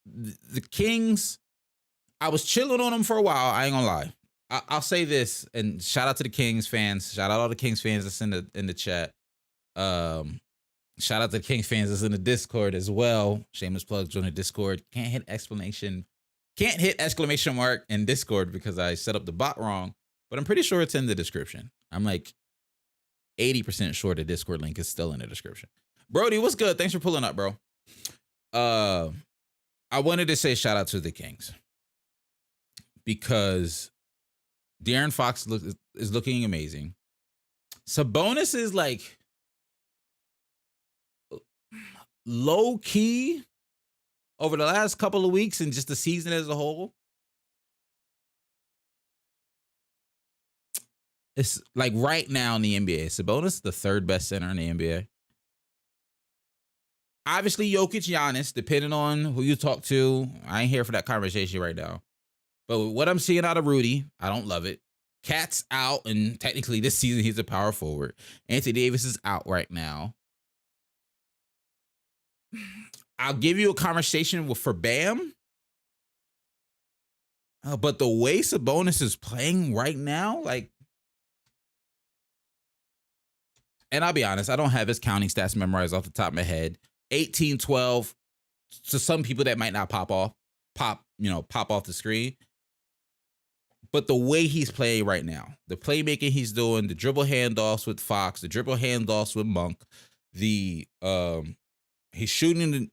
The Kings, I was chilling on them for a while. I ain't gonna lie. I'll say this, and shout out to the Kings fans. Shout out all the Kings fans that's in the chat. Shout out to the Kings fans that's in the Discord as well. Shameless plug, join the Discord. Can't hit exclamation mark in Discord because I set up the bot wrong, but I'm pretty sure it's in the description. I'm like 80% sure the Discord link is still in the description. Brody, what's good? Thanks for pulling up, bro. I wanted to say shout out to the Kings because De'Aaron Fox is looking amazing. Sabonis is like low key over the last couple of weeks and just the season as a whole. It's like right now in the NBA, Sabonis the third best center in the NBA. Obviously, Jokic, Giannis, depending on who you talk to. I ain't here for that conversation right now. But what I'm seeing out of Rudy, I don't love it. Cat's out, and technically this season he's a power forward. Anthony Davis is out right now. I'll give you a conversation for Bam. But the way Sabonis is playing right now, like, and I'll be honest, I don't have his counting stats memorized off the top of my head. 18, 12, to some people that might not pop off the screen. But the way he's playing right now, the playmaking he's doing, the dribble handoffs with Fox, the dribble handoffs with Monk, he's shooting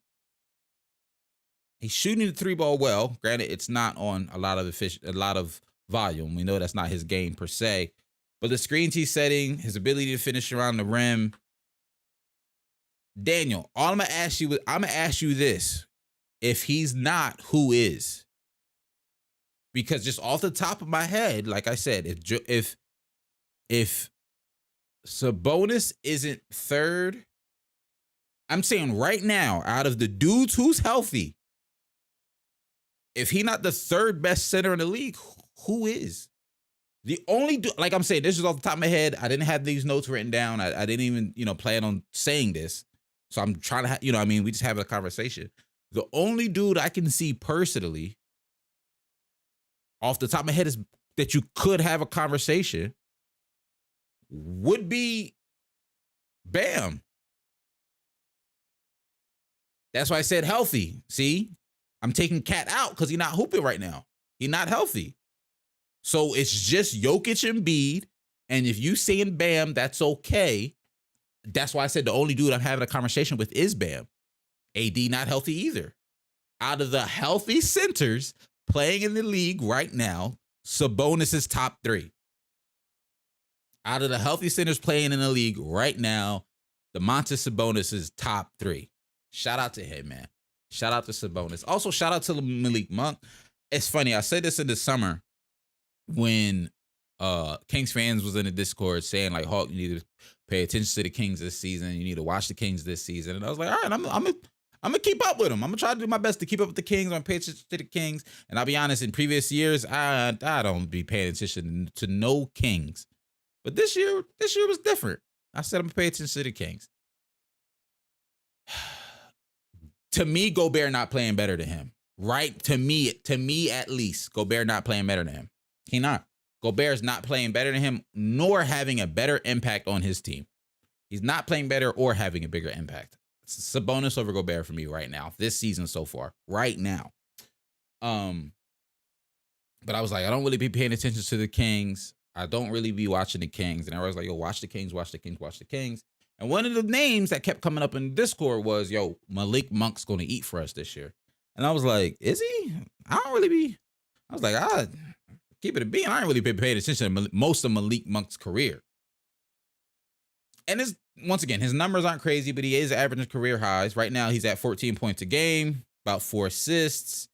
the three ball well. Granted, it's not on a lot of volume. We know that's not his game per se. But the screens he's setting, his ability to finish around the rim. Daniel, all I'm gonna ask you this: if he's not, who is? Because just off the top of my head, like I said, if Sabonis isn't third, I'm saying right now, out of the dudes who's healthy, if he not the third best center in the league, who is? The only, like I'm saying, this is off the top of my head. I didn't have these notes written down. I didn't even, plan on saying this. So I'm trying to, we just having a conversation. The only dude I can see personally, off the top of my head, is that you could have a conversation would be Bam. That's why I said healthy. See, I'm taking Cat out because he's not hooping right now. He's not healthy. So it's just Jokic and Embiid. And if you saying Bam, that's okay. That's why I said the only dude I'm having a conversation with is Bam. AD not healthy either. Out of the healthy centers playing in the league right now, Sabonis is top 3. Out of the healthy centers playing in the league right now, Domantas Sabonis is top 3. Shout out to him, man. Shout out to Sabonis. Also, shout out to Malik Monk. It's funny. I said this in the summer when Kings fans was in the Discord saying, like, Hawk, you need to pay attention to the Kings this season. You need to watch the Kings this season. And I was like, all right, I'm gonna keep up with them. I'm gonna try to do my best to keep up with the Kings. I'm gonna pay attention to the Kings. And I'll be honest, in previous years, I don't be paying attention to no Kings. But this year was different. I said I'm gonna pay attention to the Kings. To me, Gobert not playing better than him. Right? To me at least, Gobert not playing better than him. He not. Gobert's not playing better than him, nor having a better impact on his team. He's not playing better or having a bigger impact. It's Sabonis over Gobert for me right now, this season so far, right now. But I was like, I don't really be paying attention to the Kings. I don't really be watching the Kings. And I was like, yo, watch the Kings, watch the Kings, watch the Kings. And one of the names that kept coming up in Discord was, yo, Malik Monk's going to eat for us this year. And I was like, is he? I was like, keep it a bean. I ain't really been paying attention to most of Malik Monk's career. And once again, his numbers aren't crazy, but he is averaging career highs. Right now, he's at 14 points a game, about 4 assists,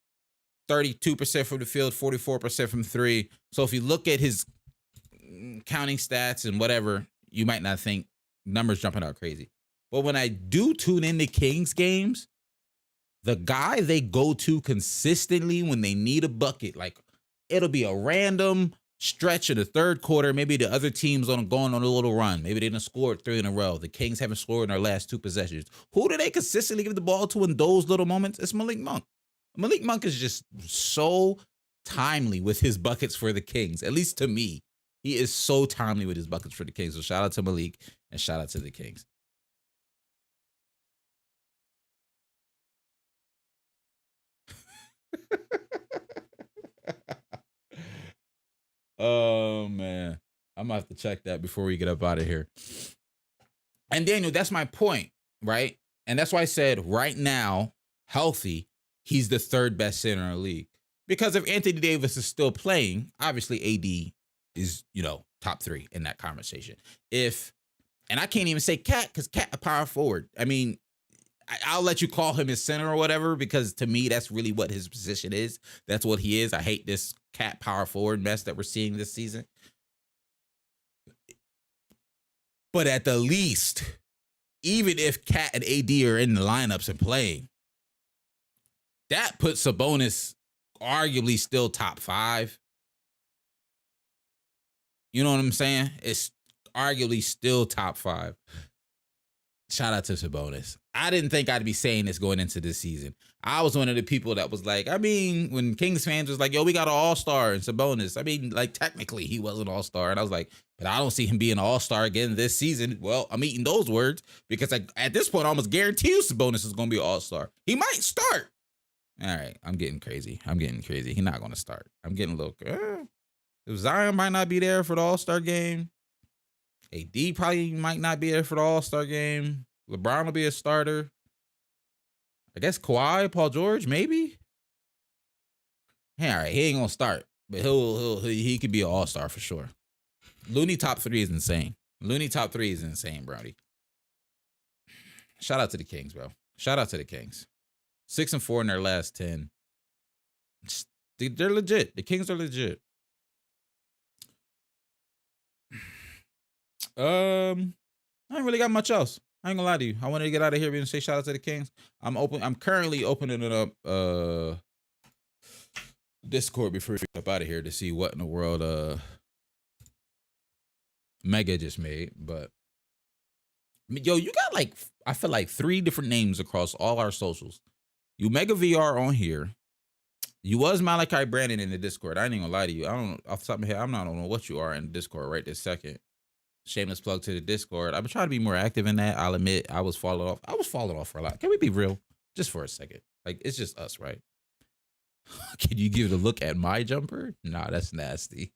32% from the field, 44% from 3. So if you look at his counting stats and whatever, you might not think numbers jumping out crazy. But when I do tune into Kings games, the guy they go to consistently when they need a bucket, like it'll be a random stretch of the third quarter, maybe the other team's going on a little run. Maybe they done scored 3 in a row. The Kings haven't scored in their last 2 possessions. Who do they consistently give the ball to in those little moments? It's Malik Monk. Malik Monk is just so timely with his buckets for the Kings, at least to me. He is so timely with his buckets for the Kings. So shout out to Malik and shout out to the Kings. Oh, man. I'm going to have to check that before we get up out of here. And Daniel, that's my point, right? And that's why I said right now, healthy, he's the 3rd best center in the league. Because if Anthony Davis is still playing, obviously AD is, top 3 in that conversation. And I can't even say Cat, because Cat a power forward. I mean, I'll let you call him his center or whatever, because to me, that's really what his position is. That's what he is. I hate this Cat power forward mess that we're seeing this season. But at the least, even if Cat and AD are in the lineups and playing, that puts Sabonis arguably still top 5. You know what I'm saying? It's arguably still top 5. Shout out to Sabonis. I didn't think I'd be saying this going into this season. I was one of the people that was like, I mean, when Kings fans was like, yo, we got an all-star in Sabonis. I mean, like, technically he was an all-star. And I was like, but I don't see him being an all-star again this season. Well, I'm eating those words because at this point, I almost guarantee you Sabonis is going to be an all-star. He might start. All right, I'm getting crazy. He's not going to start. I'm getting a little... If Zion might not be there for the all-star game, AD probably might not be there for the all-star game. LeBron will be a starter. I guess Kawhi, Paul George, maybe. Hey, all right, he ain't gonna start, but he could be an all-star for sure. Looney top 3 is insane. Brody. Shout out to the Kings, bro. Shout out to the Kings. 6-4 in their last 10. They're legit. The Kings are legit. I ain't really got much else. I ain't gonna lie to you. I wanted to get out of here and say shout out to the Kings. I'm currently opening it up Discord before we get up out of here to see what in the world Mega just made. But yo, you got I feel like 3 different names across all our socials. You Mega VR on here. You was Malachi Brandon in the Discord. I ain't even gonna lie to you. I don't off the top of my head, I don't know what you are in the Discord right this second. Shameless plug to the Discord. I've been trying to be more active in that. I'll admit I was falling off. For a lot. Can we be real? Just for a second. Like, it's just us, right? Can you give it a look at my jumper? Nah, that's nasty.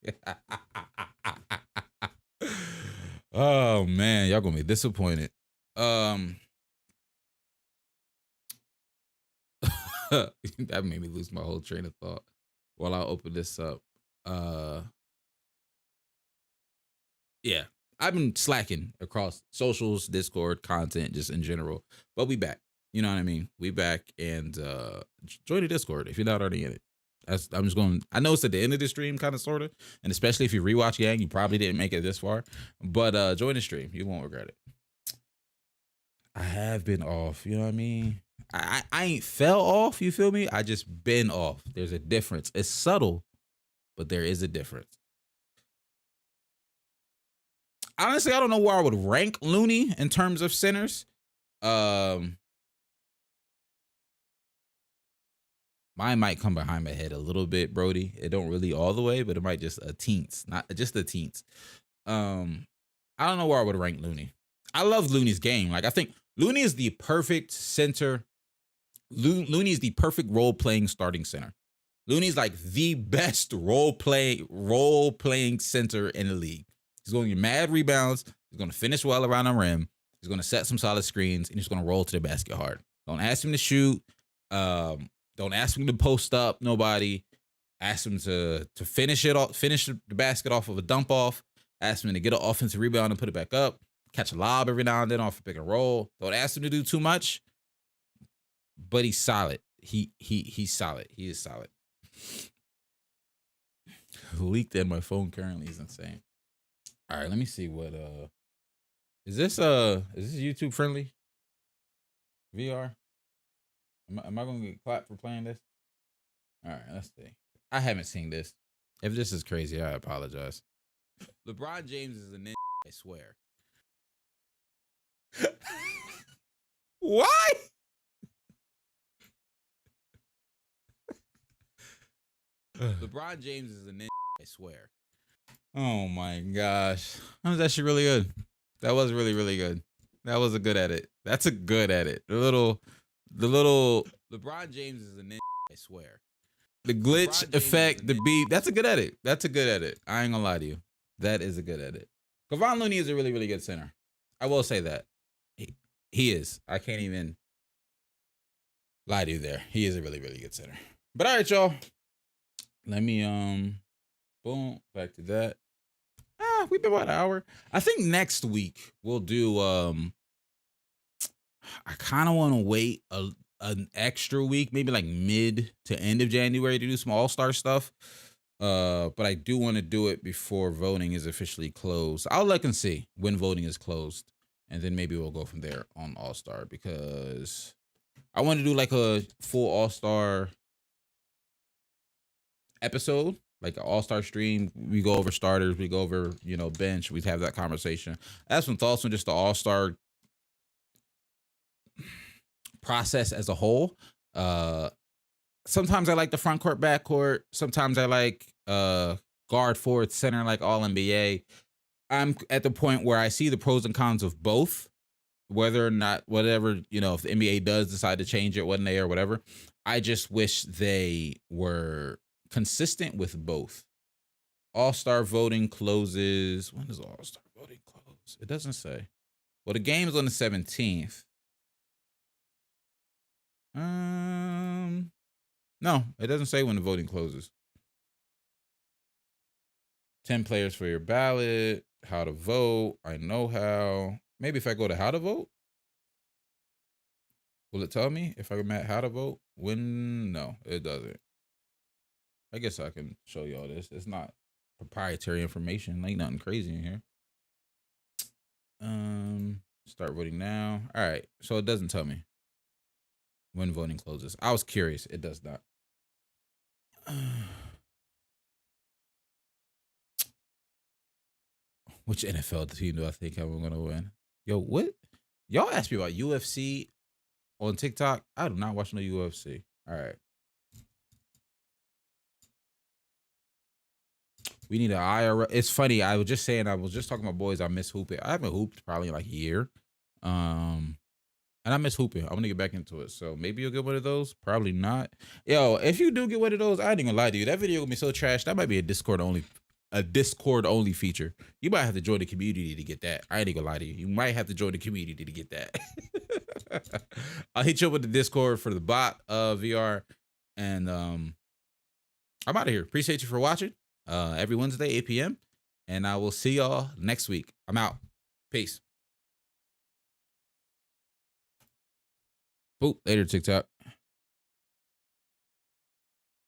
Oh man, y'all gonna be disappointed. That made me lose my whole train of thought while I open this up. Yeah. I've been slacking across socials, Discord, content, just in general. But we back. You know what I mean? We back, and join the Discord if you're not already in it. I know it's at the end of the stream, kind of, sort of. And especially if you rewatch Gang, you probably didn't make it this far. But join the stream. You won't regret it. I have been off. You know what I mean? I ain't fell off. You feel me? I just been off. There's a difference. It's subtle, but there is a difference. Honestly, I don't know where I would rank Looney in terms of centers. Mine might come behind my head a little bit, Brody. It don't really all the way, but it might just a teens, not just a teens. I don't know where I would rank Looney. I love Looney's game. Like, I think Looney is the perfect center. Looney is the perfect role-playing starting center. Looney's like the best role-playing center in the league. He's going to get mad rebounds. He's going to finish well around the rim. He's going to set some solid screens, and he's going to roll to the basket hard. Don't ask him to shoot. Don't ask him to post up nobody. Ask him to finish the basket off of a dump off. Ask him to get an offensive rebound and put it back up. Catch a lob every now and then off a pick and roll. Don't ask him to do too much. But he's solid. He's solid. He is solid. Leaked in my phone currently is insane. All right, let me see what is this YouTube friendly? VR? Am I gonna get clapped for playing this? All right, let's see. I haven't seen this. If this is crazy, I apologize. LeBron James is a ninja, I swear. Why? LeBron James is a ninja, I swear. Oh my gosh. That was actually really good. That was really, really good. That was a good edit. That's a good edit. The little LeBron James is a ninja, I swear. The glitch effect, the beat. That's a good edit. That's a good edit. I ain't gonna lie to you. That is a good edit. Kevon Looney is a really, really good center. I will say that. He is. I can't even lie to you there. He is a really, really good center. But all right, y'all. Let me boom, back to that. We've been about an hour. I think next week we'll do I kind of want to wait an extra week, maybe like mid to end of January to do some all-star stuff. But I do want to do it before voting is officially closed. I'll look and see when voting is closed, and then maybe we'll go from there on all-star, because I want to do like a full all-star episode, like an all-star stream. We go over starters, we go over, bench, we have that conversation. I have some thoughts on just the all-star process as a whole. Sometimes I like the front court, back court. Sometimes I like guard, forward, center, like all NBA. I'm at the point where I see the pros and cons of both, whether or not, whatever, if the NBA does decide to change it one day or whatever. I just wish they were consistent with both. All-star voting closes. When does all-star voting close? It doesn't say. Well, the game's on the 17th. No, it doesn't say when the voting closes. 10 players for your ballot, how to vote. I know how. Maybe if I go to how to vote, will it tell me if I'm at how to vote? No, it doesn't. I guess I can show y'all this. It's not proprietary information, like nothing crazy in here. Start voting now. All right, so it doesn't tell me when voting closes. I was curious. It does not. Which NFL team do I think I'm going to win? Yo, what? Y'all asked me about UFC on TikTok. I do not watch no UFC. All right. We need an IRL. It's funny. I was just saying, I was just talking to my boys. I miss hooping. I haven't hooped probably in like a year. And I miss hooping. I'm going to get back into it. So maybe you'll get one of those. Probably not. Yo, if you do get one of those, I ain't gonna lie to you. That video will be so trash. That might be a Discord only feature. You might have to join the community to get that. I ain't gonna lie to you. You might have to join the community to get that. I'll hit you up with the Discord for the bot VR. And I'm out of here. Appreciate you for watching. Every Wednesday, 8 p.m. And I will see y'all next week. I'm out. Peace. Boop. Later, TikTok.